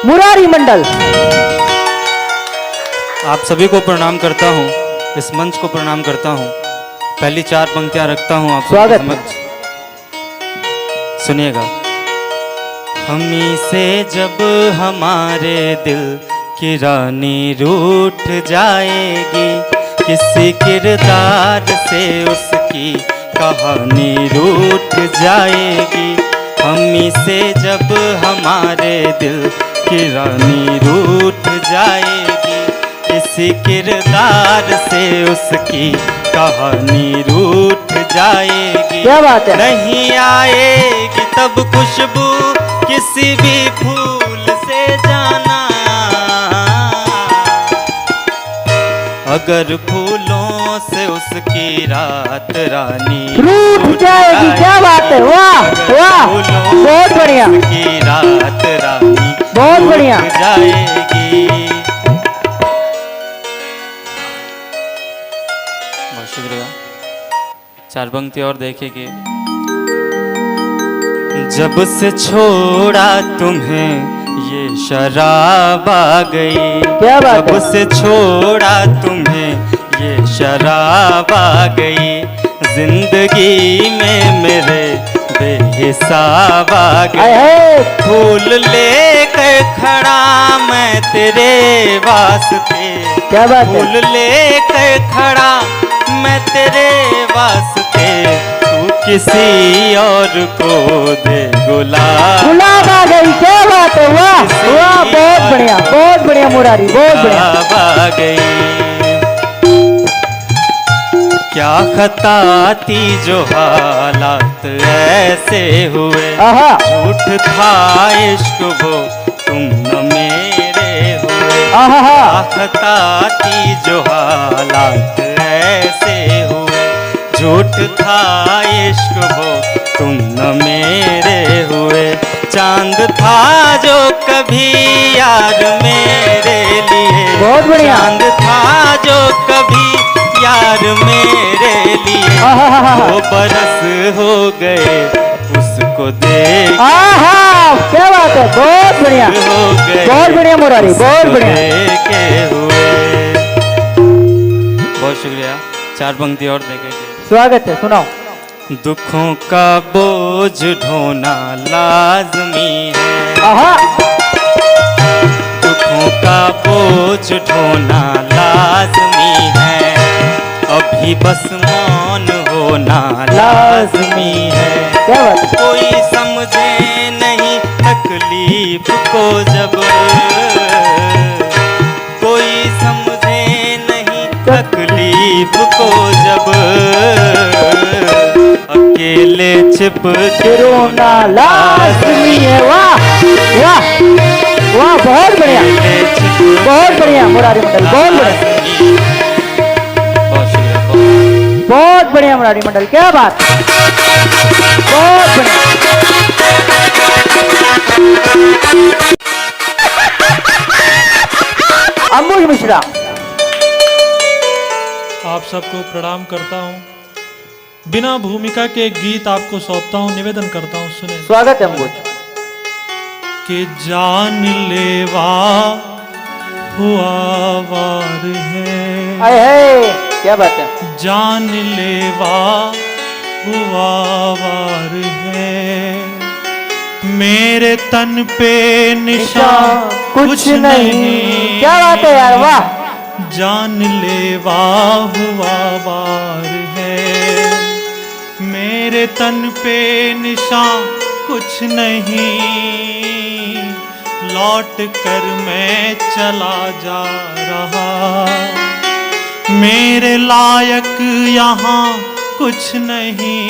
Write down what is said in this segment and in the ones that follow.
मुरारी मंडल। आप सभी को प्रणाम करता हूँ, इस मंच को प्रणाम करता हूँ। पहली चार पंक्तियाँ रखता हूँ आप स्वागत समझ सुनिएगा। हमी से जब हमारे दिल की रानी रूठ जाएगी, किसी किरदार से उसकी कहानी रूठ जाएगी। हमी से जब हमारे दिल की रानी रूठ जाएगी, किसी किरदार से उसकी कहानी रूठ जाएगी। क्या बात है। नहीं आएगी तब खुशबू किसी भी फूल से जाना, अगर फूलों से उसकी रात रानी रूठ जाएगी। क्या बात है, वाह वाह, बहुत बढ़िया, की रात रानी बहुत बढ़िया जाएगी। बहुत शुक्रिया। चार पंक्ति और देखेंगे। जब से छोड़ा तुम्हें ये शराब आ गई, क्या बात जब है। से छोड़ा तुम्हें ये शराब आ गई, जिंदगी में मेरे बेहिसाब आ गई। फूल लेकर खड़ा मैं तेरे वास्ते, क्या बात है। फूल लेकर खड़ा मैं तेरे वास्ते, तू किसी और को दे गुलाब। गुलाब आ गई। क्या बात है, वाह वाह, बहुत बढ़िया, बहुत बढ़िया मुरारी, बहुत बढ़िया। आ गई। क्या खता थी जो हालात ऐसे हुए, झूठ था इश्क वो तुम न मेरे हुए। क्या खता थी जो हालात ऐसे हुए, झूठ था इश्क वो तुम न मेरे हुए। चांद था जो कभी यार मेरे लिए, बहुत बढ़िया। चांद था जो कभी यार मेरे लिए, वो बरस हो गए उसको देख। क्या बात है, बहुत बढ़िया, हो गए बहुत बढ़िया मुरारी, बहुत बढ़िया। देखे हुए। बहुत शुक्रिया। चार पंक्ति और देखेंगे। स्वागत है, सुनाओ। दुखों का बोझ ढोना लाजमी है, दुखों का बोझ ढोना लाजमी है, अभी बस मौन होना लाजमी है। क्या बात है। कोई समझे नहीं तकलीफ को जब, कोई समझे नहीं तकलीफ को जब, अकेले छिप के रोना लाजमी है। वाह वाह वाह, बहुत बढ़िया, बहुत बढ़िया मुरारी मंडल, बहुत बढ़िया, बहुत बढ़िया मुरारी मंडल। क्या बात, बहुत बढ़िया। अंबुज मिश्रा। आप सबको प्रणाम करता हूँ। बिना भूमिका के गीत आपको सौंपता हूँ, निवेदन करता हूँ, सुने। स्वागत है अंबुज। कि जान लेवा हुआ वार है, क्या बात है। जान लेवा हुआ वार है, मेरे तन पे निशान कुछ नहीं। क्या बात है यार, वाह। जान लेवा हुआ वार है, मेरे तन पे निशान कुछ नहीं, लौट कर मैं चला जा रहा, मेरे लायक यहाँ कुछ नहीं,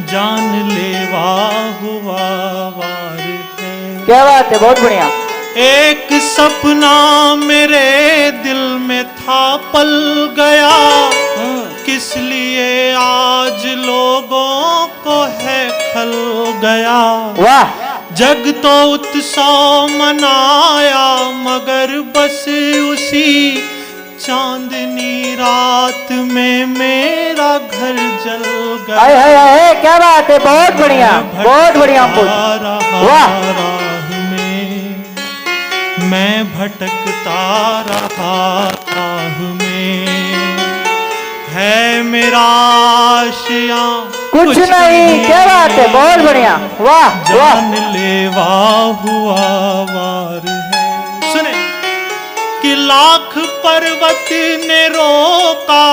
जान लेवा हुआ वार है। क्या बात है, बहुत बढ़िया। एक सपना मेरे दिल में था पल गया, किस लिए आज लोगों को है खल गया। वाह। जग तो उत्सव मनाया मगर बस उसी चांदनी रात में मेरा घर जल गया। हाय हाय हाय, क्या बात है, बहुत बढ़िया, बहुत बढ़िया अंबुज। वाह। राह में मैं भटकता रहा राह में, है मेरा आशियां कुछ नहीं। क्या बात है, बहुत बढ़िया, वाह वाह। जानलेवा हुआ वार है। सुने कि लाख पर्वत ने रोका,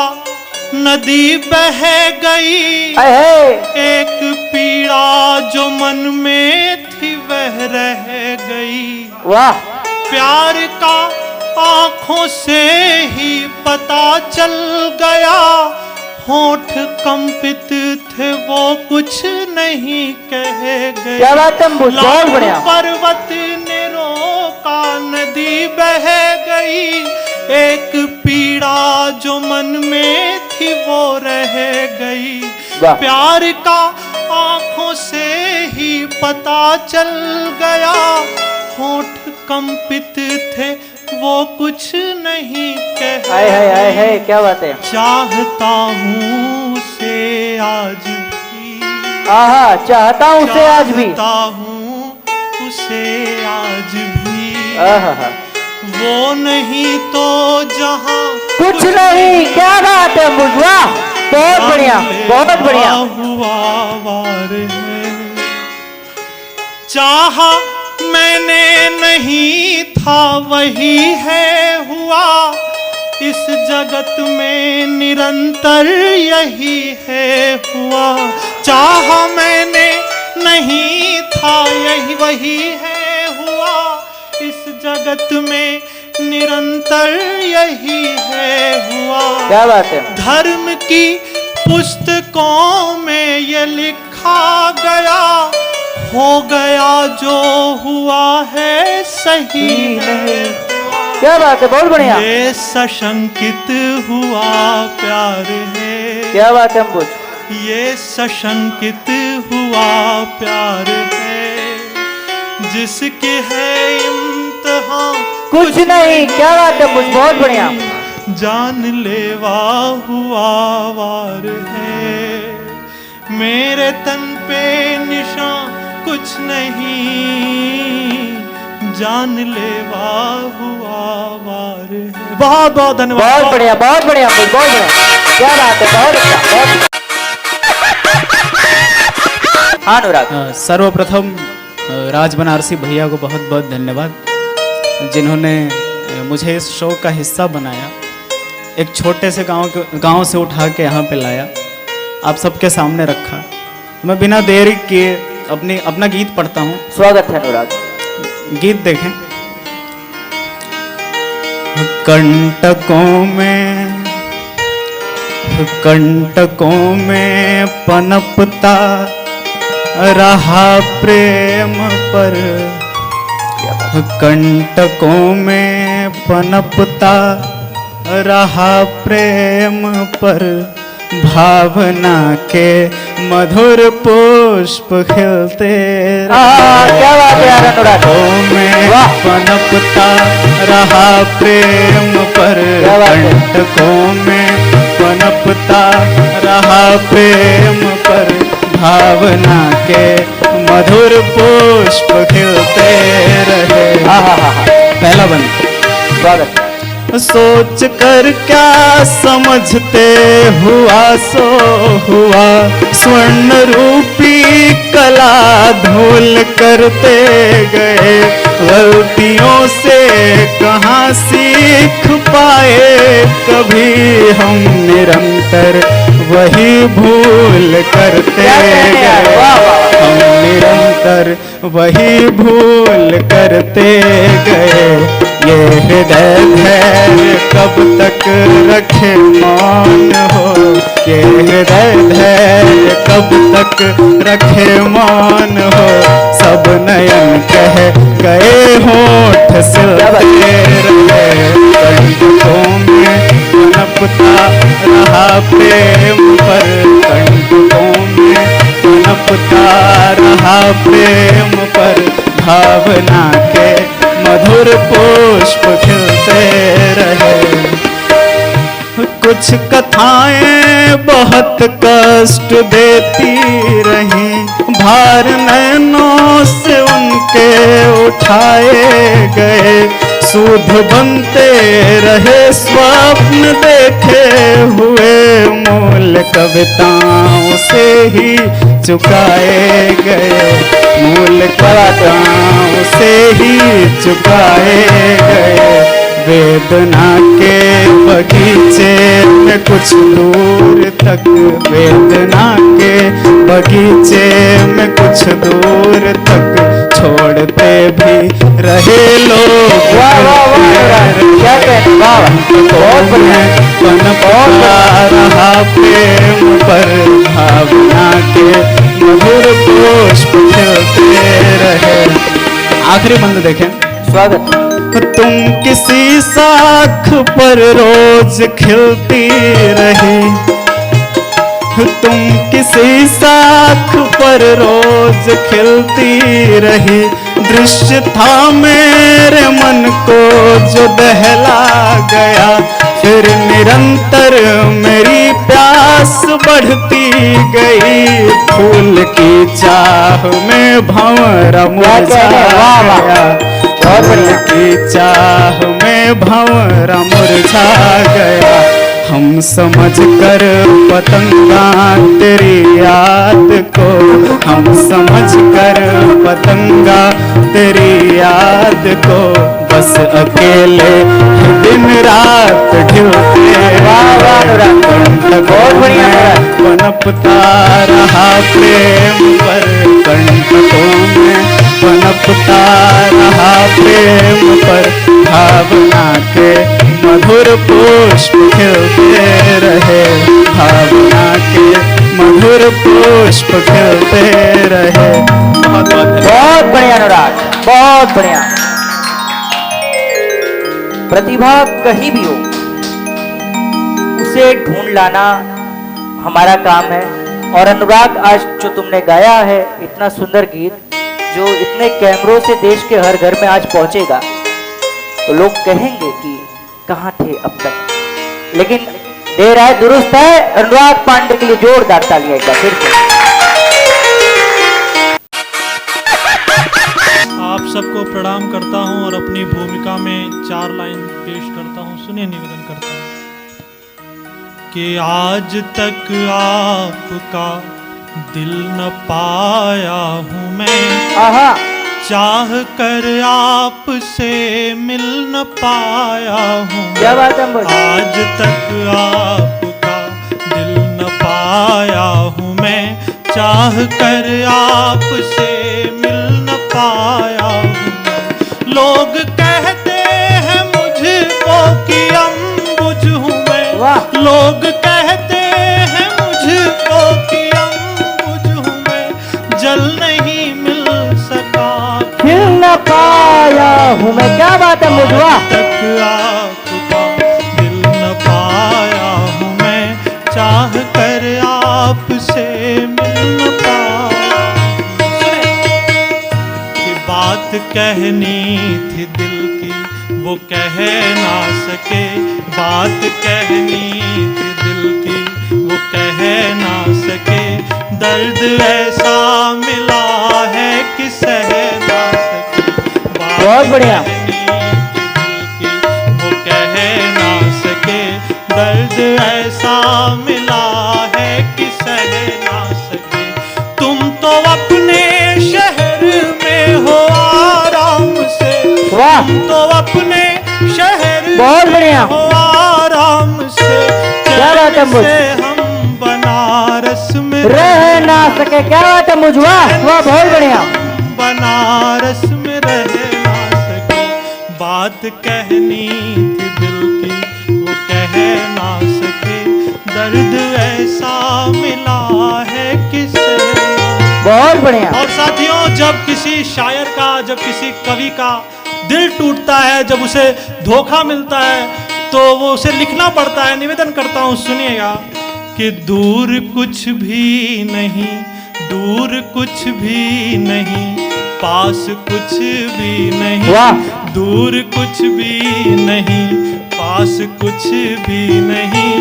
नदी बह गई, है एक पीड़ा जो मन में थी वह रह गई। वाह। प्यार का आंखों से ही पता चल गया, होंठ कंपित थे वो कुछ नहीं कह गए। क्या बात है, बहुत बढ़िया। पर्वत ने रोका, नदी बह गई, एक पीड़ा जो मन में थी वो रह गई। प्यार का आंखों से ही पता चल गया, होंठ कंपित थे वो कुछ नहीं कह। है क्या बात है। चाहता हूँ उसे आज भी, आहा, चाहता हूँ उसे आज भी, चाहता हूँ उसे आज भी। आहा, वो नहीं तो जहाँ कुछ नहीं। क्या बात है, वाह, बहुत बढ़िया, बहुत बढ़िया। हुआ वार है। चाहा मैंने नहीं था वही है हुआ, इस जगत में निरंतर यही है हुआ। चाहा मैंने नहीं था यही वही है हुआ, इस जगत में निरंतर यही है हुआ। क्या बात है। धर्म की पुस्तकों में ये लिखा गया, हो गया जो हुआ है सही है। क्या बात है, बहुत बढ़िया। ये सशंकित हुआ प्यार है। क्या बात है, हम ये सशंकित हुआ प्यार है, जिसके है इम्तिहान कुछ नहीं। क्या बात है, बहुत बढ़िया। जानलेवा हुआ वार है, मेरे तन पे निशान कुछ नहीं, जानलेवा हुआ वार है। बहुत बहुत धन्यवाद। बहुत बढ़िया, बहुत बढ़िया, बहुत बढ़िया। क्या बात है, बहुत अच्छा, बहुत। हाँ अनुराग। सर्वप्रथम राज बनारसी भैया को बहुत बहुत धन्यवाद, जिन्होंने मुझे इस शो का हिस्सा बनाया। एक छोटे से गांव से उठा के यहाँ पे लाया, आप सबके सामने रखा। मैं बिना देरी किए अपना गीत पढ़ता हूँ। स्वागत है अनुराग। गीत देखें। कंटकों में पनपता रहा प्रेम पर, कंटकों में पनपता रहा प्रेम पर, भावना के मधुर पुष्प खिलते क्या बात है यार अनुराग। में पनपता रहा प्रेम पर, कंटकों में पनपता रहा प्रेम पर, भावना के मधुर पुष्प खिलते रहे। पहला बंद। स्वागत। सोच कर क्या समझते हुआ सो हुआ, स्वर्ण रूपी कला धूल करते गए, गलतियों से कहाँ सीख पाए कभी हम, निरंतर वही भूल करते गए, हम निरंतर वही भूल करते गए। ये हृदय धैर्य कब तक रखे मौन हो, ये हृदय धैर्य कब तक रखे मौन हो, सब नयन कह गए होठ सिलते रहे, कंटकों में पनपता रहा प्रेम पर, कंटकों में पनपता रहा प्रेम पर, भावना के मधुर पुष्प खिलते रहे। कुछ कथाएं बहुत कष्ट देती रहीं, भार नैनों से उनके उठाए गए, सूद बनते रहे स्वप्न देखे हुए, मूल कविताओं से ही चुकाए गए, मूल कविताओं से ही चुकाए गए। वेदना के बगीचे में कुछ दूर तक, वेदना के बगीचे में कुछ दूर तक छोड़ते भी रहे लोग। वाह वाह वाह, क्या कहते, वाह बहुत बढ़िया। पनपा रहा प्रेम पर भावना के मधुर पुष्प खिलते रहे। आखिरी बंद देखें, स्वागत। तुम किसी साख पर रोज खिलती रही, तुम किसी साख पर रोज खिलती रही। दृश्य था मेरे मन को जो दहला गया, फिर निरंतर मेरी प्यास बढ़ती गई। फूल की चाह में भंवरा मुरझा गया, फूल की चाह में भंवरा मुरझा गया। हम समझ कर पतंगा तेरी याद को, हम समझ कर पतंगा तेरी याद को, बस अकेले दिन रात ढूंढते बहुत बढ़िया। पनपता रहा प्रेम पर कंटकों में, पनपता रहा प्रेम पर भावना के मधुर पुष्प खिलते रहे, भावना के मधुर पुष्प खिलते रहे। बहुत बहुत बढ़िया अनुराग, बहुत बढ़िया। प्रतिभा कहीं भी हो, उसे ढूंढ लाना हमारा काम है। और अनुराग, आज जो तुमने गाया है इतना सुंदर गीत, जो इतने कैमरों से देश के हर घर में आज पहुंचेगा, तो लोग कहेंगे कि कहाँ थे अब तक। लेकिन देर आए दुरुस्त है। अनुराग पांडे के लिए जोरदार तालियां एक बार फिर से। आप सबको प्रणाम करता हूं और अपनी भूमिका में 4 लाइन पेश करता हूं। सुनिए, निवेदन करता हूं कि आज तक आपका दिल न पाया हूं मैं, आहा, चाह कर आपसे मिल न पाया हूं। क्या बात है अंबुज? आज तक आपका दिल न पाया हूं मैं, चाह कर आपसे मिल न पाया हूं। लोग कहते हैं मुझको कि अम्बुज हूं मैं, वाह। लोग कहते हैं मुझको कि अम्बुज हूं मैं, जल नहीं मिल सका, खिल न पाया हूँ मैं। क्या बात है मुझवा? तक आपका दिल न पाया हूँ मैं, चाह कर आपसे मिल न पाया। कि बात कहनी थी दिल की वो कह ना सके, बात कहनी थी दिल की वो कह ना सके। दर्द ऐसा मिला है कि सह ना सके, बहुत बढ़िया। वो कह ना सके। दर्द ऐसा मिला है कि सह ना सके। तुम तो अपने शहर में हो आराम से, वाह, तुम तो अपने शहर बहुत बढ़िया। हो आराम से। क्या बात है मुझ? से हम बनारस में रह ना सके। क्या बात है मुझवा? वाह, बहुत बढ़िया। बनारस में रह ना सके। बात कहनी थी दिल की वो कह ना सके। दर्द ऐसा मिला है किसे। बहुत बढ़िया। और साथियों, जब किसी शायर का, जब किसी कवि का दिल टूटता है, जब उसे धोखा मिलता है, तो वो उसे लिखना पड़ता है। निवेदन करता हूँ, सुनिएगा कि दूर कुछ भी नहीं, दूर कुछ भी नहीं, पास कुछ भी नहीं। वाह। दूर कुछ भी नहीं, पास कुछ भी नहीं।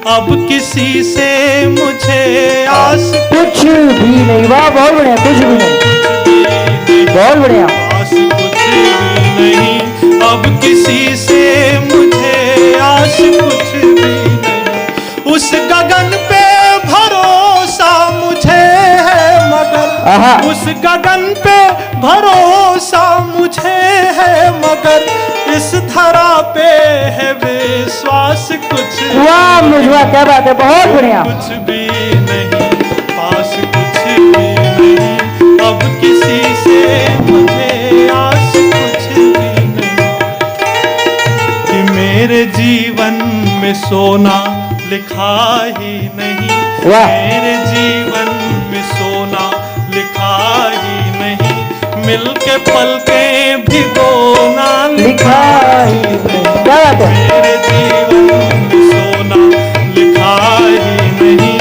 अब किसी से मुझे आस कुछ भी नहीं। वाह, बहुत बढ़िया। कुछ भी नहीं। बहुत बढ़िया। पास कुछ भी नहीं। अब किसी आहा। उस गगन पे भरोसा मुझे है, मगर इस धरा पे है विश्वास कुछ। वाह मुझवा, क्या बात है, बहुत बढ़िया। कुछ भी नहीं, पास कुछ भी नहीं, अब किसी से मुझे आस कुछ भी नहीं, कि मेरे जीवन में सोना लिखा ही नहीं। वाह। मेरे जीवन में सोना लिखा ही नहीं, मिलके पलकें भिगोना लिखा ही नहीं। क्या बात है। मेरे जीवन में सोना लिखा ही नहीं,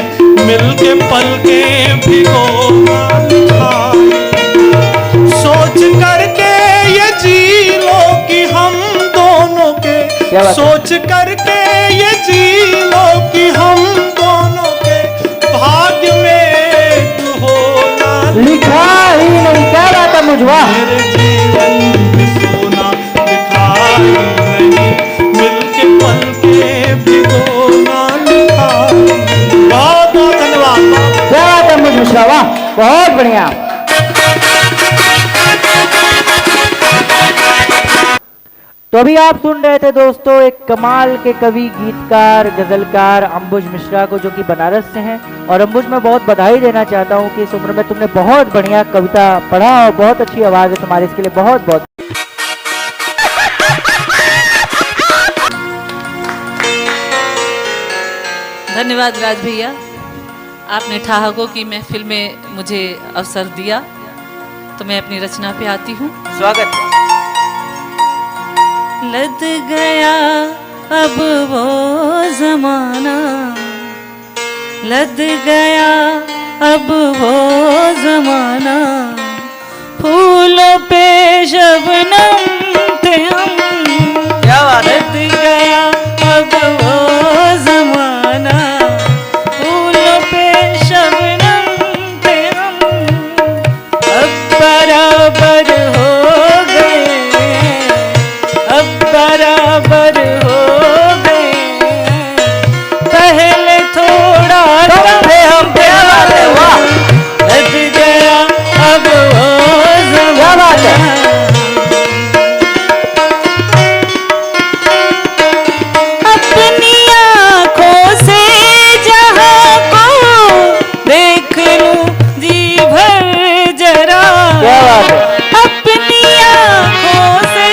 मिलके पलकें भिगोना लिखा ही नहीं। सोच करके ये जी लो कि हम दोनों के, क्या बात है? सोच करके ये जी लो कि हम दोनों के भाग्य में तू होना लिखा ही नहीं। क्या बात है मुझवा। मेरे जीवन में सोना लिखा ही नहीं, मिलके पलके भिगोना लिखा ही नहीं। बहुत बहुत धन्यवाद। क्या बात है मुझवा, वाह बहुत बढ़िया। तो अभी आप सुन रहे थे दोस्तों एक कमाल के कवि, गीतकार, गजलकार अंबुज मिश्रा को, जो कि बनारस से हैं। और अंबुज, मैं बहुत बधाई देना चाहता हूं कि इस उम्र में तुमने बहुत बढ़िया कविता पढ़ा और बहुत अच्छी आवाज़ है तुम्हारी, इसके लिए बहुत बहुत। धन्यवाद राज भैया, आपने ठहाकों की महफिल में मुझे अवसर दिया। तो मैं अपनी रचना पे आती हूँ। स्वागत है। लद गया अब वो जमाना, लद गया अब वो जमाना, फूलों पे शबनम थे हम। क्या बात है। लद गया अब वो जमाना, फूलों पे शबनम थे हम। अब बराबर हो गए, अब बराबर हो गए, पहले थोड़ा कम थे हम। क्या बात है, वाह। लद गया अब वो क्या बात है। जमाना, अपनी आँखों से जहाँ को देख लूं जी भर जरा। क्या बात है। अपनी आँखों से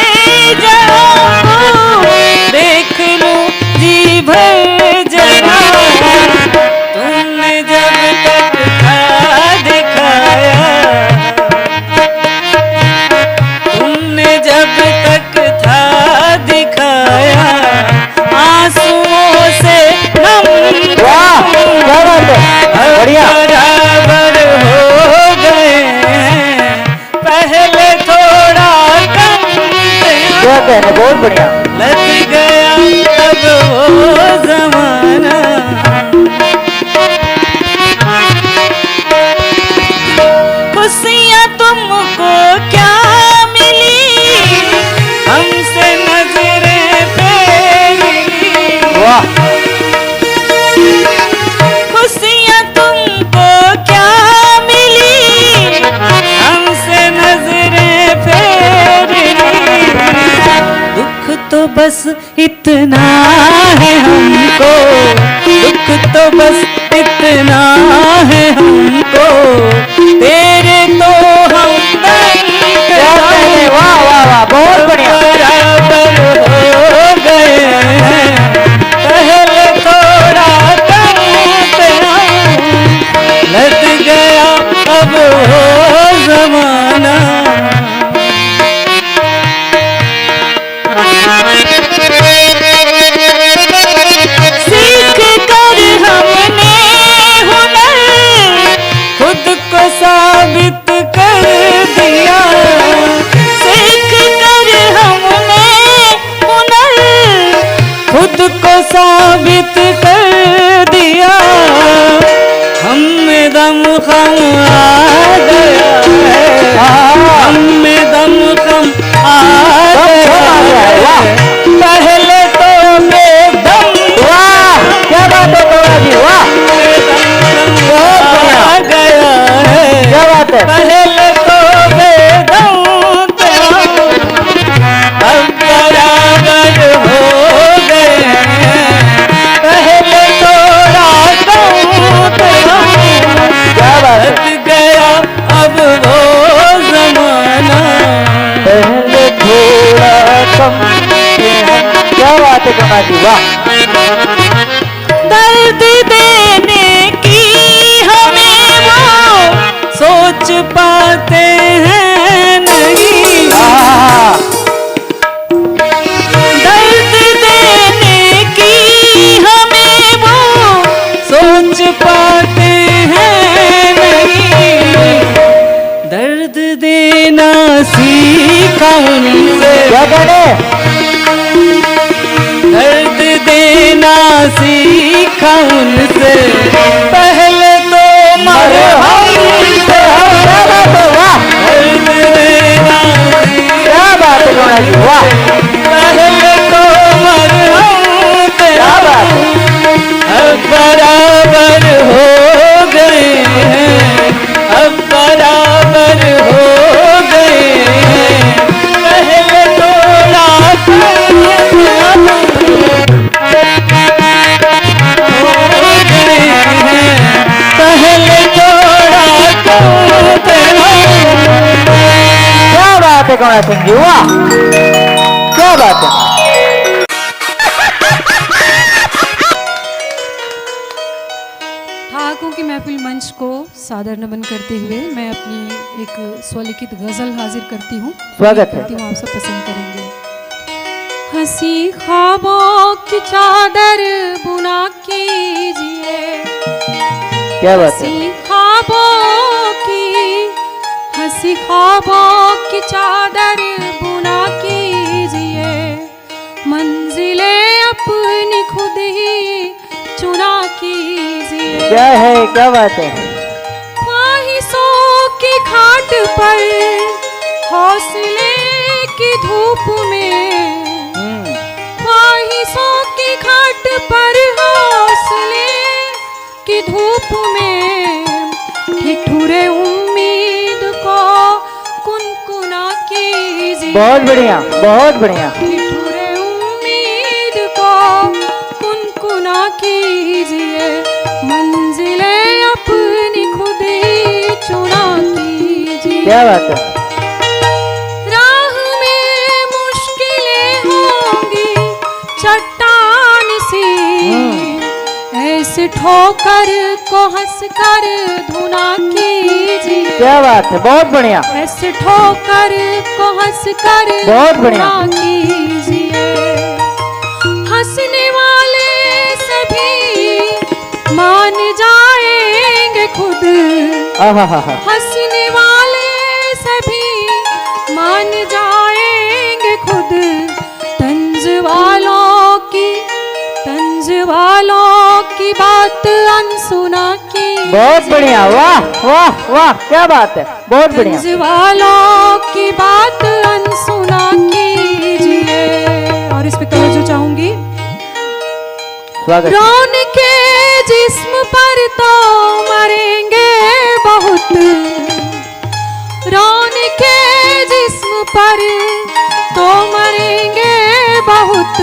जहाँ को देख लूं जी भर जरा। तुमने जब तक था दिखाया, तुमने जब तक था दिखाया, आंसुओं से नम। वाह क्या बात है, बढ़िया। बराबर हो गए, पहले थोड़ा कम थे हम। क्या कहना, बहुत बढ़िया। लग गया अब वो जमाना, खुशियाँ तुमको क्या मिली, हमसे नजरें फेरी। वाह खुशियाँ तुमको क्या मिली, हमसे नजरें फेरी। दुख तो बस इतना है हमको, दुख तो बस इतना है हमको, तेरे तो हम क्या कहने, वाह वाह वाह बहुत बढ़िया। बराबर हो गए हैं, पहले थोड़ा कम थे हम। लग गया अब वो जमाना, सीख कर हमने हुनर खुद को पहले तो बेदम थे अब बराबर हो गए हैं। पहले तो रातों थे क्या बात है, बच गया अब वो जमाना। पहले थोड़ा कम थे हम। क्या बात है कमला जी, वाह। दर्द देने की हमें वो सोच पाते हैं नहीं। आहा, दर्द देने की हमें वो सोच पाते हैं नहीं। दर्द देना सीखा उनसे, क्या कहने, दर्द देना सीखा उनसे। पहले तो मरहम से क्या बात है, वाह। दर्द देना क्या बात है कमला जी, वाह। पहले तो मरहम से क्या बात है, अब बराबर हो गए हैं। अब बराबर हो गए हैं। पहले तो पहले क्या बात है कमला सिंह जी, वाह। क्या बात है। ठहाकों की महफिल मंच को सादर नमन करते हुए मैं अपनी एक स्वलिखित गजल हाजिर करती हूँ। स्वागत है। करती हूँ, आप सब पसंद करेंगे। हंसी ख्वाबों की चादर बुना कीजिए, क्या बात है, हंसी ख्वाबों की, हंसी ख्वाबों की चादर बुना कीजिए। मंजिलें अपनी खुद ही चुना कीजिए। क्या है, क्या बात है, ख्वाहिशों की घाट पर हौसले की धूप में, ख्वाहिशों की घाट पर हौसले की धूप में ठिठुरे उम्मीद को कुनकुना कीजिए। बहुत बढ़िया, बहुत बढ़िया। ठिठुरे उम्मीद को कुनकुना कीजिए। मंजिलें अपनी खुद ही चुना कीजिए। क्या बात है, राह में मुश्किलें होंगी चट्टान सी, ऐसे ठोकर को हंसकर धुना कीजिए। क्या बात है, बहुत बढ़िया, ऐसे ठोकर को हंसकर बहुत बढ़िया। धुना कीजिए। हंसने वाले सभी मान जाएंगे खुद, आहा, हंसने वाले सभी मान जाएंगे खुद। तंज वालों की, तंज वालों की बात अनसुना की। बहुत बढ़िया, वाह वाह वाह, क्या बात है, बहुत बढ़िया। तंज वालों की बात अनसुना कीजिए। और इस पे तवज्जो चाहूंगी। स्वागत है। रौन के जिस्म पर तो मरेंगे बहुत, रौन के जिस्म पर तो मरेंगे बहुत।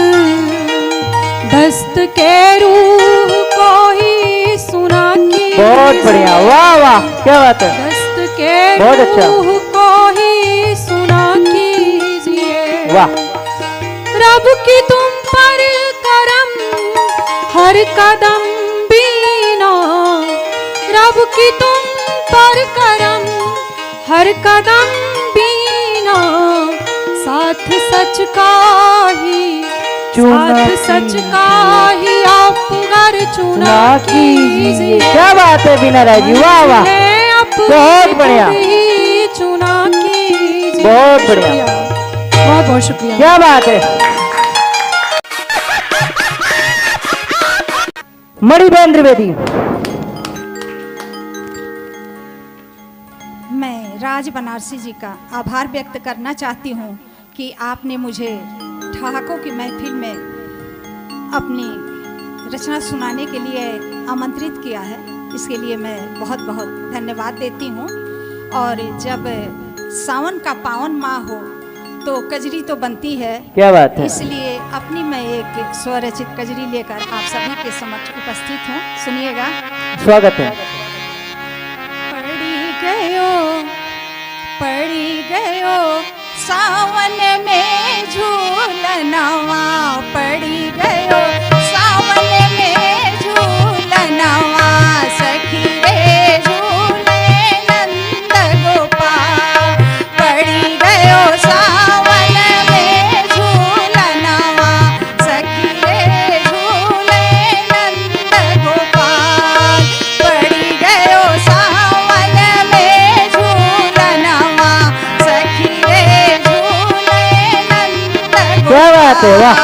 दस्त के रूह को ही सुना की। बहुत बढ़िया, वाह वाह, क्या बात है, दस्त के बहुत अच्छा। रूह को ही सुना कीजिए। वाह। रब की तुम पर करम हर कदम बीना, रब की तुम पर करम हर कदम बीना। साथ सच का ही, साथ सच का ही आप घर चुना कीजिए। क्या बात है बीना राय जी, वाह वाह, बहुत बढ़िया, चुना कीजिए। बहुत बढ़िया, बहुत बहुत शुक्रिया। क्या बात है। मणिबेन त्रिवेदी। मैं राज बनारसी जी का आभार व्यक्त करना चाहती हूँ कि आपने मुझे ठहाकों की महफिल में अपनी रचना सुनाने के लिए आमंत्रित किया है। इसके लिए मैं बहुत बहुत धन्यवाद देती हूँ। और जब सावन का पावन माह हो तो कजरी तो बनती है। क्या बात है। इसलिए अपनी मैं एक स्वरचित कजरी लेकर आप सभी के समक्ष उपस्थित हूँ, सुनिएगा। स्वागत है। पड़ी गयो सावन में झूलनवा, पड़ी गयो सावन में झूलनवा, सखी रे झूले नंद गोपाल। पड़ी गयो सावन में झूलनवा, सखी रे झूले नंद गोपाल। पड़ी गयो सावन में झूलनवा, सखी रे झूले नंद गोपाल। क्या बात है, वाह।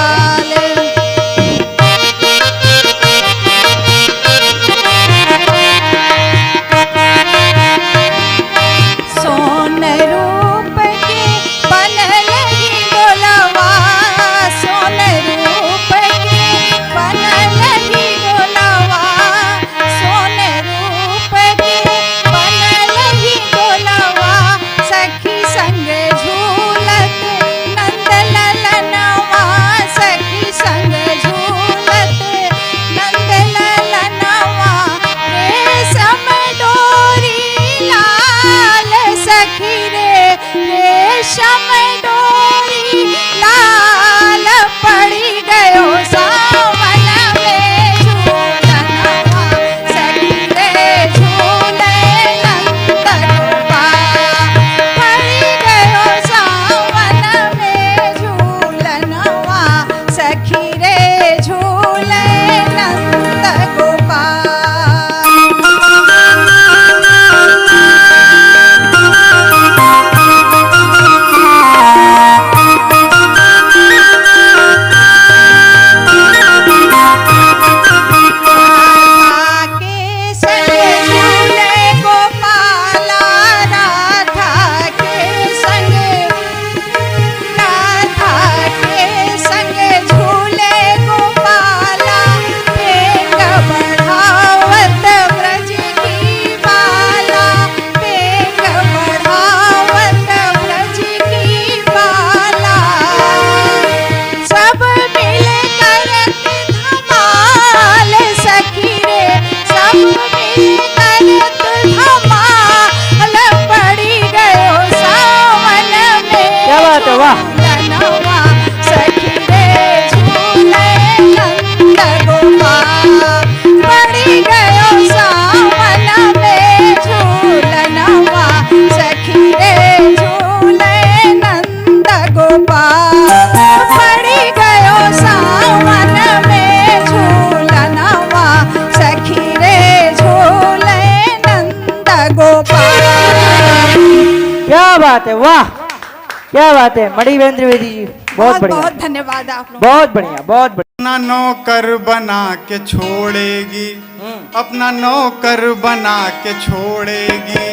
सोन रूप के बनलही डोलवा, सोन रूप के बनलही डोलवा, सोन रूप के बनलही डोलवा, सखी संग झूलत नंद ललनवा, सखी संग झूलत नंद ललनवा। रेशम डोरी लाल सखी रे, रेशम डोरी लाल। पड़ी गयो सावन में झूलनवा, सखी रे झूले नंद गोपाल। पड़ी गयो सावन में झूलनवा, सखी रे झूले नंद गोपाल। राधा के संग झूले गोपाला, राधा के संग, राधा के संग झूले गोपाला। पेंग बढ़ावत ब्रज की बाला, पेंग बढ़ावत ब्रज की बाला। सब मिल करत धमाल सखी रे, सब मिल करत धमाल। पड़ी गयो सावन में क्या बात है, वाह। झूलनवा, सखी रे झूले नंद गोपाल। पड़ी गयो सावन में झूलनवा, सखी रे झूले नंद गोपाल। पड़ी गयो सावन में झूलनवा, सखी रे झूले नंद गोपाल। क्या बात है, वाह। क्या बात है मणिवेंद्र द्विवेदी जी, बहुत बहुत बढ़िया, बहुत धन्यवाद आप लोग। बहुत बढ़िया, बहुत बढ़िया। अपना नौकर बना के छोड़ेगी, अपना नौकर बना के छोड़ेगी,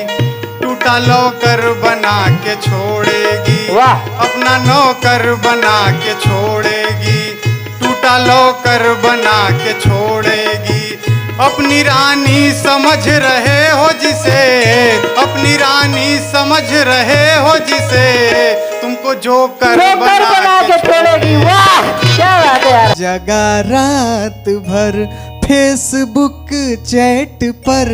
टूटा लौकर बना के छोड़ेगी। वाह। अपना नौकर बना के छोड़ेगी, टूटा लौकर बना के छोड़ेगी। अपनी रानी समझ रहे हो जिसे, अपनी रानी समझ रहे हो जिसे, तुमको जोकर बना के छोड़ेगी। वाह, क्या बात है यार। जगा रात भर फेसबुक चैट पर,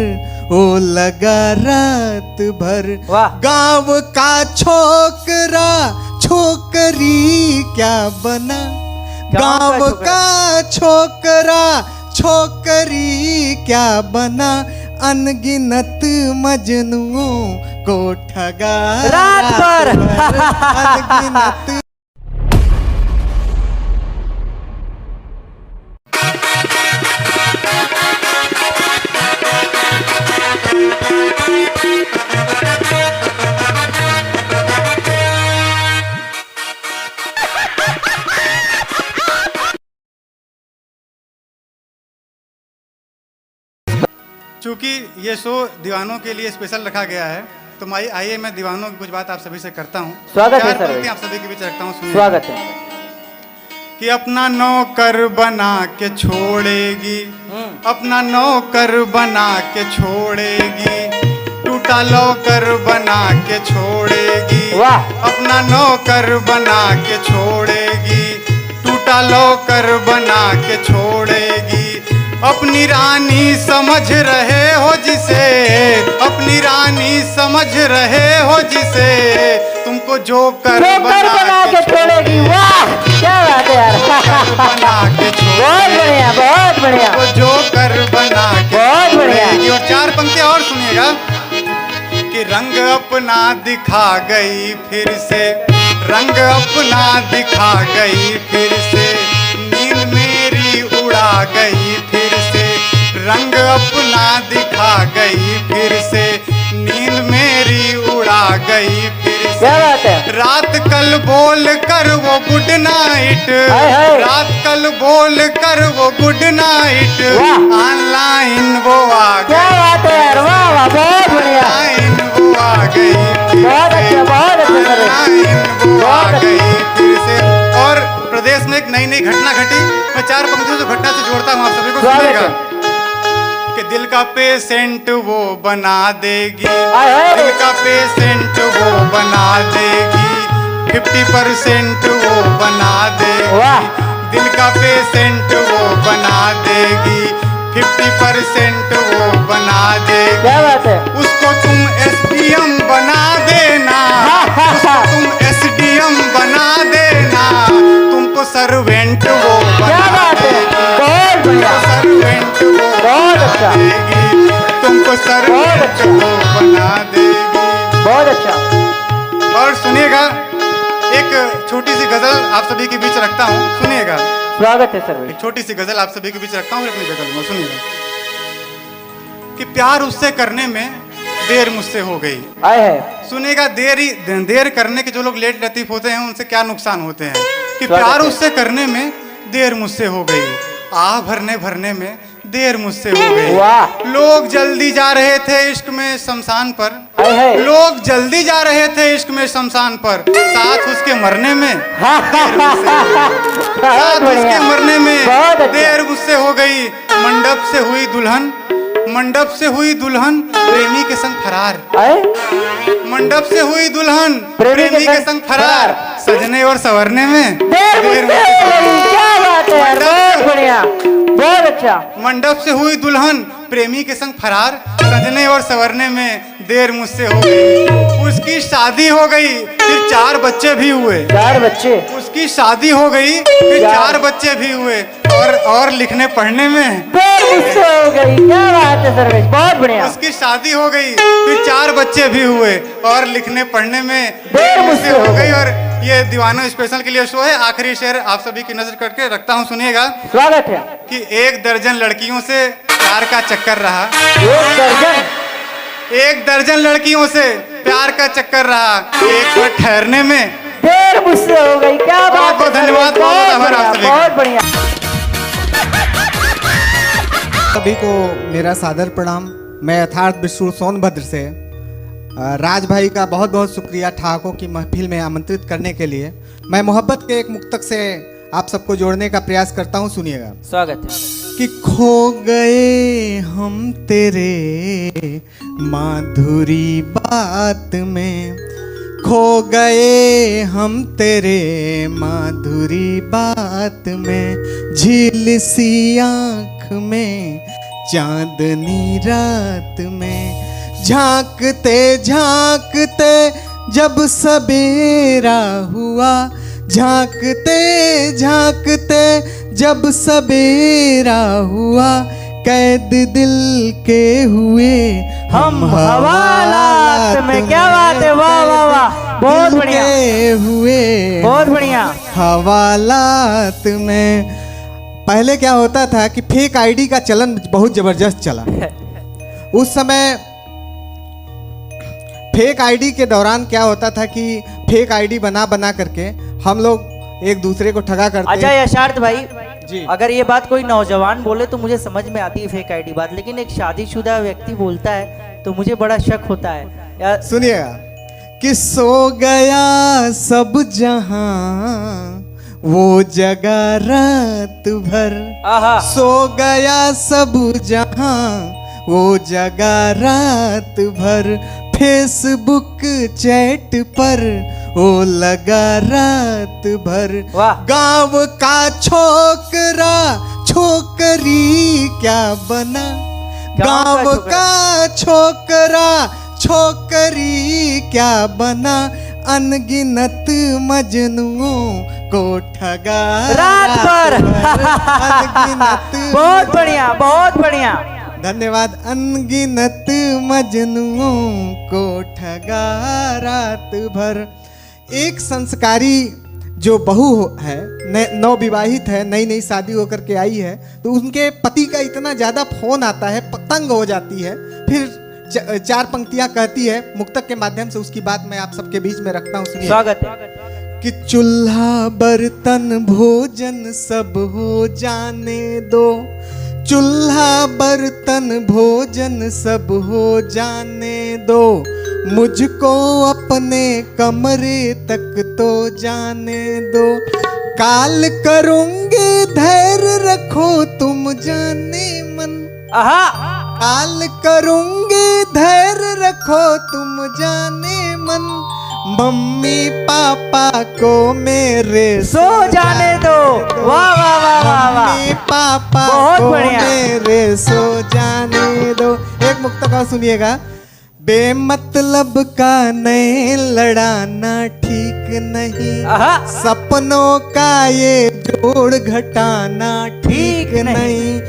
ओ लगा रात भर। वाह। गांव का छोकरा छोकरी क्या बना, गांव का छोकरा छोकरी क्या बना, अनगिनत मजनुओं को ठगा रात भर। अनगिनत। चूंकि ये शो दीवानों के लिए स्पेशल रखा गया है, तो आइए मैं दीवानों की कुछ बात आप सभी से करता हूँ। स्वागत है चार सर। पंक्ति आप सभी के बीच रखता हूँ, सुनिए। स्वागत है। कि अपना नौकर बना के छोड़ेगी, अपना नौकर बना के छोड़ेगी, टूटा टूटा नौकर बना के छोड़ेगी, वाह। अपना नौकर बना के छोड़ेगी, टूटा नौकर बना के छोड़ेगी। अपनी रानी समझ रहे हो जिसे, अपनी रानी समझ रहे हो जिसे, तुमको जोकर बना के छोड़ेगी। वाह क्या बात है यार, बना के बहुत बढ़िया बहुत बढ़िया, तुमको जोकर बना के बहुत बढ़िया। छोड़ेगी। और चार पंक्तियां और सुनिएगा कि रंग अपना दिखा गई फिर से, रंग अपना दिखा गई फिर से, नींद मेरी उड़ा गई फिर से, रंग अपना दिखा गई फिर से, नींद मेरी उड़ा गई फिर से। क्या बात है, रात कल बोल कर वो गुड नाइट, हाय हाय। रात कल बोल कर वो गुड नाइट, वाह। ऑनलाइन वो आ क्या गई, बात है यार, वाह वाह बहुत बढ़िया, ऑनलाइन वो आ गई फिर बहुत से, अच्छा बहुत अच्छा सर। ऑनलाइन वो आ बहुत गई फिर से। और प्रदेश में एक नई नई घटना घटी, मैं चार पंक्तियों से घटना से जोड़ता हूँ, आप सभी को स्वागत सुनिएगा है। कि दिल का पेशेंट वो बना देगी, हाय हाय। दिल का पेशेंट वो बना देगी, 50% वो बना देगी, वाह। दिल का पेशेंट वो बना देगी, 50% वो बना देगी। क्या बात है, उसको तुम SDM बना देना, उसको तुम SDM बना देना, तुमको सर्वेंट वो क्या बना बात है, देगी, बहुत बढ़िया, सर्वेंट वो बहुत बना अच्छा। देगी, तुमको सर्वेंट अच्छा। वो बना देगी। बहुत अच्छा। और सुनिएगा एक छोटी सी गजल आप सभी के बीच रखता हूँ, सुनिएगा स्वागत है सर। एक छोटी सी गजल आप सभी के बीच रखता हूँ, अपनी जगह लूंगा, सुनिएगा कि प्यार उससे करने में देर मुझसे हो गई। आए है, सुनिएगा देर करने के जो लोग लेट लतीफ होते हैं उनसे क्या नुकसान होते हैं, कि स्वागत प्यार है। उससे करने में देर मुझसे हो गई, आह भरने भरने में देर मुझसे हो गई। वाह। लोग जल्दी जा रहे थे इश्क में शमशान पर, आए है, लोग जल्दी जा रहे थे इश्क में शमशान पर, साथ उसके मरने में बहुत साथ उसके बढ़िया, मरने में बहुत अच्छा। देर मुझसे हो गई। मंडप से हुई दुल्हन, मंडप से हुई दुल्हन प्रेमी के संग फरार, आए, मंडप से हुई दुल्हन प्रेमी के संग फरार, सजने और संवरने में देर मुझसे हो गई। क्या बात है यार, बहुत बढ़िया बहुत अच्छा। मंडप से हुई दुल्हन प्रेमी के संग फरार, सजने और संवरने में देर मुझसे हो गई। उसकी शादी हो गई फिर 4 बच्चे भी हुए, 4 बच्चे, उसकी शादी हो गई फिर 4 बच्चे भी हुए, और लिखने पढ़ने में देर मुझसे हो गई। क्या बात है सर्वेश, बहुत बढ़िया। उसकी शादी हो गई फिर 4 बच्चे भी हुए, और लिखने पढ़ने में देर मुझसे हो गई। और ये दीवानों स्पेशल के लिए शो है। आखिरी शेर आप सभी की नजर करके रखता हूँ, सुनिएगा स्वागत है। कि 1 दर्जन लड़कियों से प्यार का चक्कर रहा, 1 दर्जन, 1 दर्जन लड़कियों से प्यार का चक्कर रहा, एक पर ठहरने में देर मुझसे हो गई। क्या बात है, बहुत धन्यवाद, बहुत बहुत आभार आप बढ़िया, सभी का। बहुत बढ़िया। सभी को मेरा सादर प्रणाम। मैं यथार्थ विष्णु सोनभद्र से राज भाई का बहुत बहुत शुक्रिया ठाकों की महफिल में आमंत्रित करने के लिए। मैं मोहब्बत के एक मुक्तक से आप सबको जोड़ने का प्रयास करता हूं, सुनिएगा। स्वागत है। कि खो गए हम तेरे माधुरी बात में, खो गए हम तेरे माधुरी बात में, झील सी आँख में चांदनी रात में, झांकते झांकते जब सवेरा हुआ, झांकते झांकते जब सवेरा हुआ, कैद दिल के हुए हम हवालात में। क्या बात है, वाह वाह वाह, बहुत दिल बढ़िया, के हुए बहुत बढ़िया। हवालात में। पहले क्या होता था कि फेक आईडी का चलन बहुत जबरदस्त चला। उस समय फेक आईडी के दौरान क्या होता था कि फेक आईडी बना बना करके हम लोग एक दूसरे को ठगा करते। अच्छा यशार्थ भाई जी, अगर ये बात कोई नौजवान बोले तो मुझे समझ में आती है फेक आईडी बात, लेकिन एक शादीशुदा व्यक्ति बोलता है तो मुझे बड़ा शक होता है यार। सुनिएगा कि सो गया सब जहां वो जगा रात भर, आहा, सो गया सब जहां वो जगा रात भर, फेसबुक चैट पर ओ लगा रात भर। वाह। गांव का छोकरा छोकरी क्या बना, गांव का छोकरा छोकरी क्या बना, अनगिनत मजनुओं को ठगा रात भर। अनगिनत बहुत बढ़िया, बहुत बढ़िया। धन्यवाद। अनगिनत मजनुओं को ठगा रात भर। एक संस्कारी जो बहू है, नवविवाहित है, नई नई शादी होकर के आई है, तो उनके पति का इतना ज़्यादा फोन आता है, तंग हो जाती है। फिर चार पंक्तियां कहती है मुक्तक के माध्यम से, उसकी बात मैं आप सबके बीच में रखता हूँ, सुनिए। स्वागत है। कि चूल्हा बर्तन भोजन सब हो जाने दो, चूल्हा बर्तन भोजन सब हो जाने दो, मुझको अपने कमरे तक तो जाने दो, काल करूंगी धैर्य रखो तुम जाने मन, आहा, काल करूंगी धैर्य रखो तुम जाने मन, मम्मी पापा को मेरे सो जाने दो। वाह वाह वाह वाह वाह। मम्मी पापा बहुत को बढ़िया। मेरे सो जाने दो। एक मुक्तक और सुनिएगा। बेमतलब का नए लड़ाना ठीक नहीं, आहा। सपनों का ये जोड़ घटाना ठीक नहीं,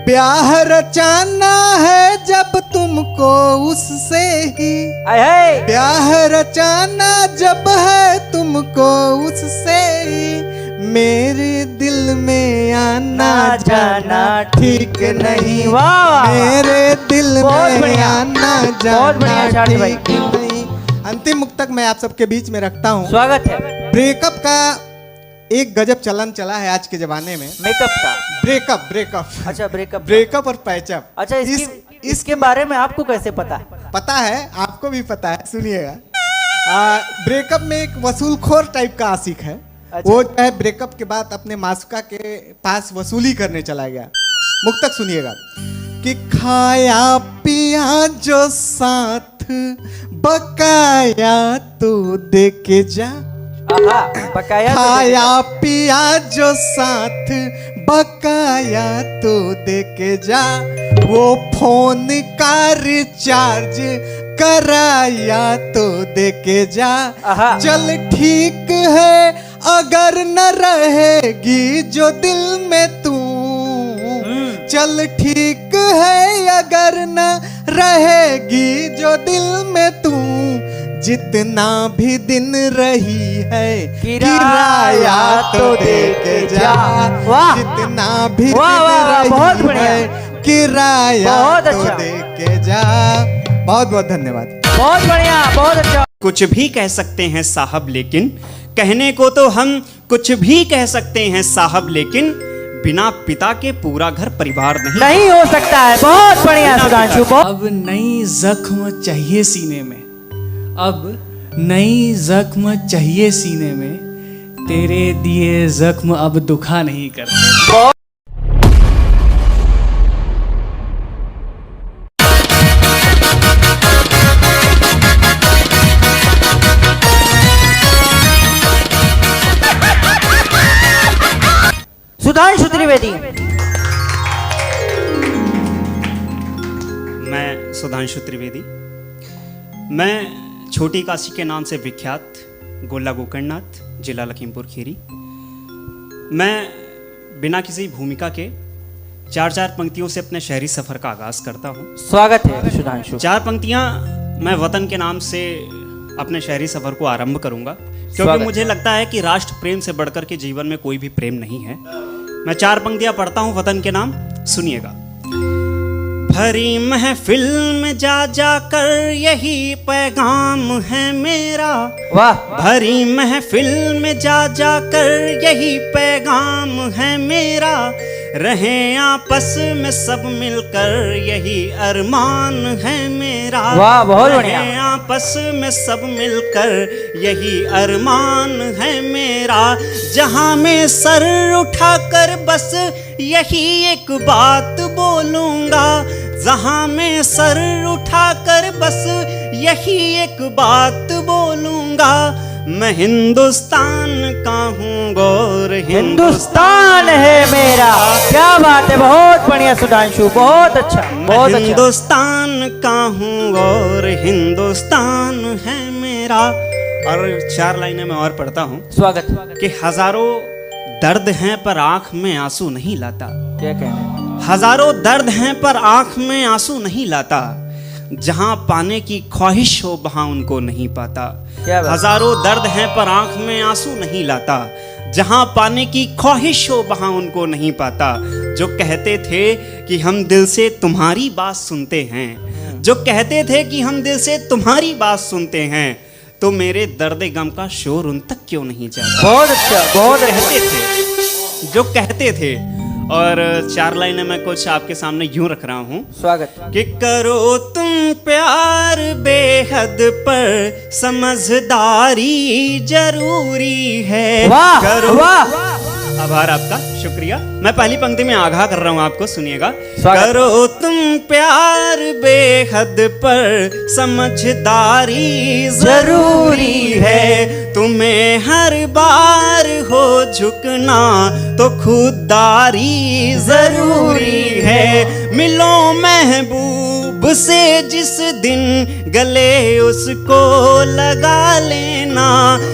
ब्याह रचाना है जब तुमको उससे ही, आए ब्याह रचाना जब है तुमको उससे ही, मेरे दिल में आना जाना ठीक नहीं, वाह वाह। मेरे दिल बहुत में बढ़िया। आना बहुत बढ़िया जाना शादी भाई। ठीक नहीं। अंतिम मुक्तक मैं आप सबके बीच में रखता हूँ। स्वागत है। ब्रेकअप का एक गजब चलन चला है आज के जमाने में। मेकअप का। ब्रेकअप ब्रेकअप अच्छा, ब्रेकअप। ब्रेकअप और पैचअप। अच्छा, इसके बारे में आपको कैसे पता? पता है, आपको भी पता है, सुनिएगा। ब्रेकअप में एक वसूलखोर टाइप का आशिक है। अच्छा। वो जो है ब्रेकअप के बाद अपने मासूका के पास वसूली करने चला गया। मुक्तक सुनिएगा। कि खाया पिया जो साथ बकाया तो दे के जा, आहा, बकाया तो खाया पिया जो साथ बकाया तो दे के जा, वो फोन का रिचार्ज कराया तो दे के जा, आहा। चल ठीक है अगर न रहेगी जो दिल में तू, चल ठीक है अगर न रहेगी जो दिल में तू, जितना भी दिन रही है किराया तो दे के जा, वाह। जितना भी वाह, वाह, वाह, दिन बहुत रही बढ़िया। है किराया बहुत तो अच्छा। दे के जा। बहुत बहुत धन्यवाद। बहुत बढ़िया, बहुत अच्छा। कुछ भी कह सकते हैं साहब, लेकिन कहने को तो हम कुछ भी कह सकते हैं साहब, लेकिन बिना पिता के पूरा घर परिवार नहीं हो सकता है। बहुत बढ़िया सुधांशु। अब नई जख्म चाहिए सीने में, अब नई जख्म चाहिए सीने में, तेरे दिए जख्म अब दुखा नहीं करते। सुधांशु त्रिवेदी। मैं सुधांशु त्रिवेदी, मैं छोटी काशी के नाम से विख्यात गोला गोकर्णनाथ, जिला लखीमपुर खीरी। मैं बिना किसी भूमिका के चार चार पंक्तियों से अपने शहरी सफर का आगाज करता हूँ। स्वागत है सुधांशु। चार पंक्तियाँ मैं वतन के नाम से अपने शहरी सफर को आरंभ करूंगा, क्योंकि मुझे लगता है कि राष्ट्र प्रेम से बढ़कर के जीवन में कोई भी प्रेम नहीं है। मैं चार पंक्तियां पढ़ता हूं वतन के नाम, सुनिएगा। भरी महफिल में जा जाकर यही पैगाम है मेरा, वाह। भरी महफिल में जा जाकर यही पैगाम है मेरा, रहें आपस में सब मिलकर यही अरमान है मेरा। वाह, बहुत बढ़िया। रहें आपस में सब मिलकर यही अरमान है मेरा, जहां में सर उठाकर बस यही एक बात बोलूंगा, जहां मैं सर उठाकर बस यही एक बात बोलूंगा, मैं हिंदुस्तान का हूँ गौर हिंदुस्तान है मेरा। क्या बात है, बहुत बढ़िया सुधांशु, बहुत अच्छा, बहुत अच्छा। हिंदुस्तान का हूँ और हिंदुस्तान है मेरा। और 4 लाइनें मैं और पढ़ता हूँ। स्वागत। कि हजारों दर्द हैं पर आंख में आंसू नहीं लाता। क्या कहना है? हजारों दर्द हैं पर आंख में आंसू नहीं लाता, जहां पाने की ख्वाहिश हो वहां उनको नहीं पाता। क्या बात? हजारों दर्द हैं पर आंख में आंसू नहीं लाता, जहां पाने की ख्वाहिश हो वहां उनको नहीं पाता। जो कहते थे कि हम दिल से तुम्हारी बात सुनते हैं, जो कहते थे कि हम दिल से तुम्हारी बात सुनते हैं, तो मेरे दर्द गम का शोर उन तक क्यों नहीं जाता। बहुत अच्छा, बहुत कहते थे, जो कहते थे। और 4 लाइनें मैं कुछ आपके सामने यूं रख रहा हूं। स्वागत। कि करो तुम प्यार बेहद पर समझदारी जरूरी है। वाह, करो वाह। आभार आपका, शुक्रिया। मैं पहली पंक्ति में आगाह कर रहा हूं आपको, सुनिएगा। स्वागत। करो तुम प्यार बेहद पर समझदारी जरूरी है, तुम्हें हर बार हो झुकना तो खुददारी जरूरी है। मिलो महबूब से जिस दिन गले उसको लगा लेना,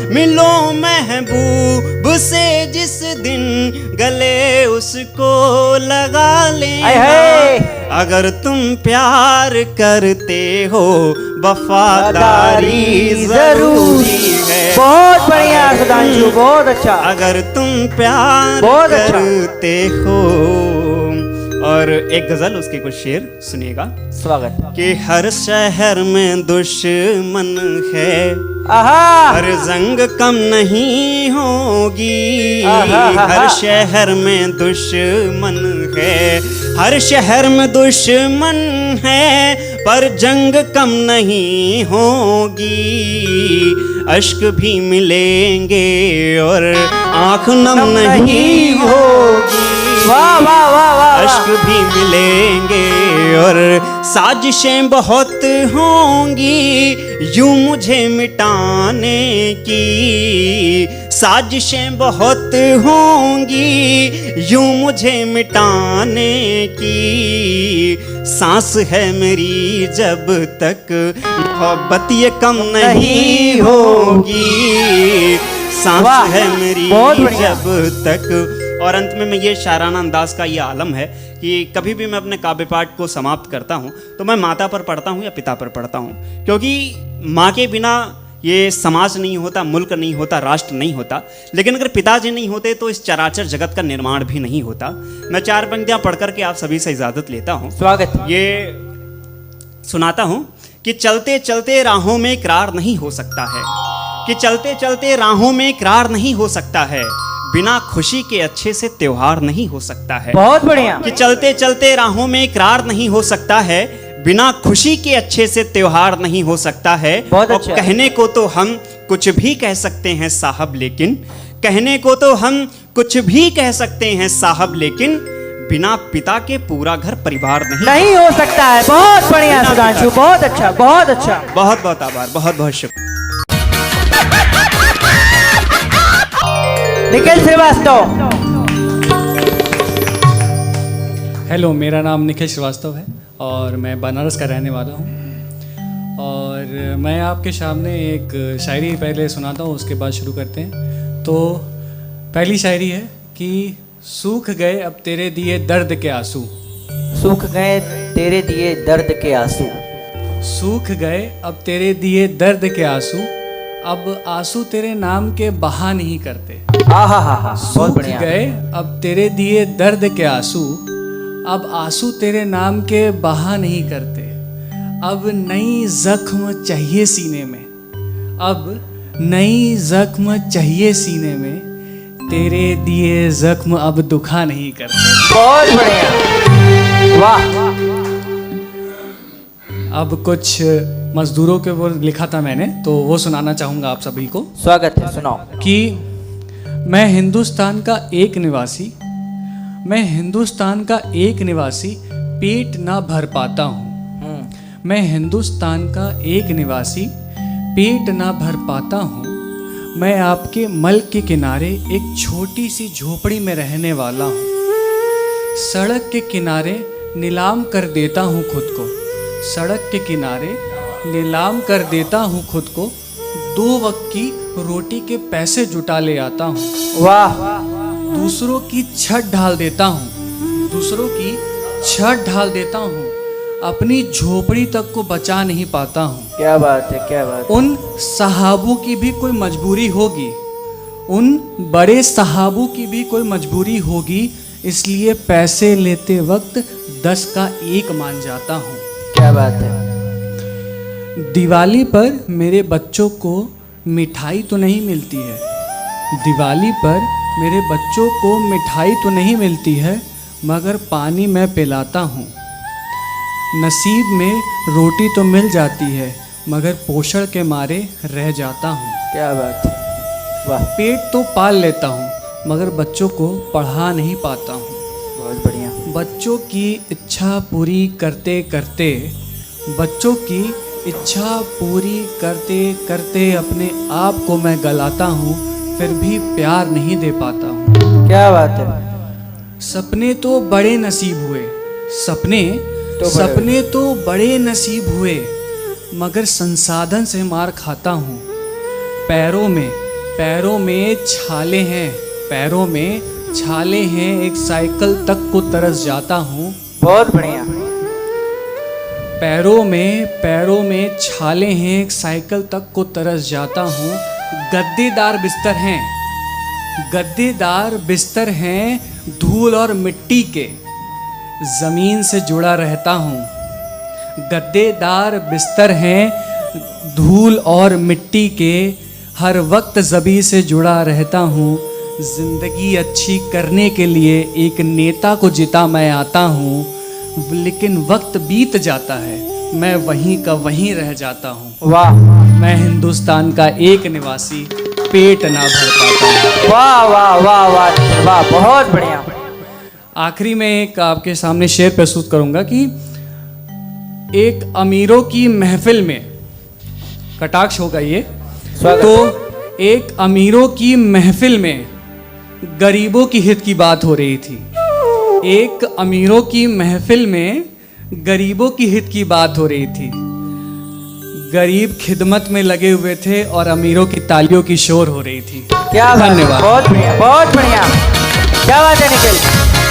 मिलो महबूब से जिस दिन गले उसको लगा लेना। अगर तुम प्यार करते हो वफादारी जरूरी है। बहुत बढ़िया सुधांशु, बहुत अच्छा। अगर तुम प्यार बहुत अच्छा। करते हो। और एक गजल, उसके कुछ शेर सुनिएगा। स्वागत। कि हर शहर में दुश्मन है, आहा। हर जंग कम नहीं होगी। आहा। हर शहर में दुश्मन है, हर शहर में दुश्मन है, पर जंग कम नहीं होगी। अश्क भी मिलेंगे और आंख नम नहीं होगी। वाह वाह वाह वाह। अश्क भी मिलेंगे और साजिशें बहुत होंगी यूं मुझे मिटाने की। साजिशें बहुत होंगी यूं मुझे मिटाने की। सांस है मेरी जब तक मोहब्बत ये कम नहीं होगी। सांस है मेरी जब तक। और अंत में मैं ये शायराना अंदाज का ये आलम है कि कभी भी मैं अपने काव्य पाठ को समाप्त करता हूँ तो मैं माता पर पढ़ता हूँ या पिता पर पढ़ता हूँ, क्योंकि माँ के बिना ये समाज नहीं होता, मुल्क नहीं होता, राष्ट्र नहीं होता। लेकिन अगर पिताजी नहीं होते तो इस चराचर जगत का निर्माण भी नहीं होता। मैं 4 पंक्तियाँ पढ़ करके आप सभी से इजाज़त लेता हूँ। स्वागत। ये सुनाता हूँ कि चलते चलते राहों में इकरार नहीं हो सकता है, कि चलते चलते राहों में इकरार नहीं हो सकता है, बिना खुशी के अच्छे से त्योहार नहीं हो सकता है। बहुत बढ़िया। कि चलते चलते राहों में इकरार नहीं हो सकता है, बिना खुशी के अच्छे से त्योहार नहीं हो सकता है। बहुत और अच्छा। कहने को तो हम कुछ भी कह सकते हैं साहब, लेकिन कहने को तो हम कुछ भी कह सकते हैं साहब, लेकिन बिना पिता के पूरा घर परिवार नहीं हो सकता है। बहुत बढ़िया सुधांशु, बहुत अच्छा, बहुत अच्छा। बहुत बहुत आभार, बहुत बहुत शुक्रिया। निखिल श्रीवास्तव। हेलो, मेरा नाम निखिल श्रीवास्तव है और मैं बनारस का रहने वाला हूँ। और मैं आपके सामने एक शायरी पहले सुनाता हूँ, उसके बाद शुरू करते हैं। तो पहली शायरी है कि सूख गए अब तेरे दिए दर्द के आंसू। सूख गए तेरे दिए दर्द के आंसू। सूख गए अब तेरे दिए दर्द के आंसू, अब आंसू तेरे नाम के बहा नहीं करते। आहा हा हा, बहुत सूख बढ़िया। गए अब तेरे दिए दर्द के आंसू, अब आंसू तेरे नाम के बहा नहीं करते। अब नई जख्म चाहिए सीने में, अब नई जख्म चाहिए सीने में, तेरे दिए जख्म अब दुखा नहीं करते। बहुत बढ़िया, वाह। अब कुछ मजदूरों के ऊपर लिखा था मैंने, तो वो सुनाना चाहूँगा आप सभी को। स्वागत है, सुनाओ। कि मैं हिंदुस्तान का एक निवासी, मैं हिंदुस्तान का एक निवासी, पेट ना भर पाता हूँ। मैं हिंदुस्तान का एक निवासी, पेट ना भर पाता हूँ। मैं आपके मल के किनारे एक छोटी सी झोपड़ी में रहने वाला हूँ। सड़क के किनारे नीलाम कर देता हूँ खुद को, सड़क के किनारे नीलाम कर देता हूँ खुद को। 2 वक्त की रोटी के पैसे जुटा ले आता हूँ। वाह, दूसरों की छत ढाल देता हूँ, दूसरों की छत ढाल देता हूँ। अपनी झोपड़ी तक को बचा नहीं पाता हूँ। क्या बात है, क्या बात है। उन सहाबों की भी कोई मजबूरी होगी, उन बड़े सहाबों की भी कोई मजबूरी होगी, इसलिए पैसे लेते वक्त 10 का 1 मान जाता हूँ। क्या बात है। दिवाली पर मेरे बच्चों को मिठाई तो नहीं मिलती है, दिवाली पर मेरे बच्चों को मिठाई तो नहीं मिलती है, मगर पानी मैं पिलाता हूँ। नसीब में रोटी तो मिल जाती है, मगर पोषण के मारे रह जाता हूँ। क्या बात है, वाह, पेट तो पाल लेता हूँ, मगर बच्चों को पढ़ा नहीं पाता हूँ। बहुत बढ़िया। बच्चों की इच्छा पूरी करते करते, बच्चों की इच्छा पूरी करते करते अपने आप को मैं गलाता हूँ, फिर भी प्यार नहीं दे पाता हूँ। क्या बात है। सपने तो बड़े नसीब हुए, सपने तो बड़े नसीब हुए, मगर संसाधन से मार खाता हूँ। पैरों में छाले हैं, पैरों में छाले हैं, एक साइकिल तक को तरस जाता हूँ। बहुत बढ़िया। पैरों में छाले हैं, एक साइकिल तक को तरस जाता हूँ। गद्देदार बिस्तर हैं, धूल और मिट्टी के, ज़मीन से जुड़ा रहता हूँ। गद्देदार बिस्तर हैं, धूल और मिट्टी के, हर वक्त ज़मीन से जुड़ा रहता हूँ। ज़िंदगी अच्छी करने के लिए एक नेता को जिता मैं आता हूँ, लेकिन वक्त बीत जाता है, मैं वहीं का वहीं रह जाता हूँ। वाह, मैं हिंदुस्तान का एक निवासी, पेट ना भर पाता हूँ। वाह वाह वाह वाह वाह, बहुत बढ़िया। आखिरी में एक आपके सामने शेर प्रस्तुत करूंगा कि एक अमीरों की महफिल में, कटाक्ष होगा ये, तो एक अमीरों की महफिल में गरीबों की हित की बात हो रही थी। एक अमीरों की महफिल में गरीबों की हित की बात हो रही थी। गरीब खिदमत में लगे हुए थे और अमीरों की तालियों की शोर हो रही थी। क्या बात है, धन्यवाद। बहुत बढ़िया, बहुत बढ़िया। क्या बात है निखिल।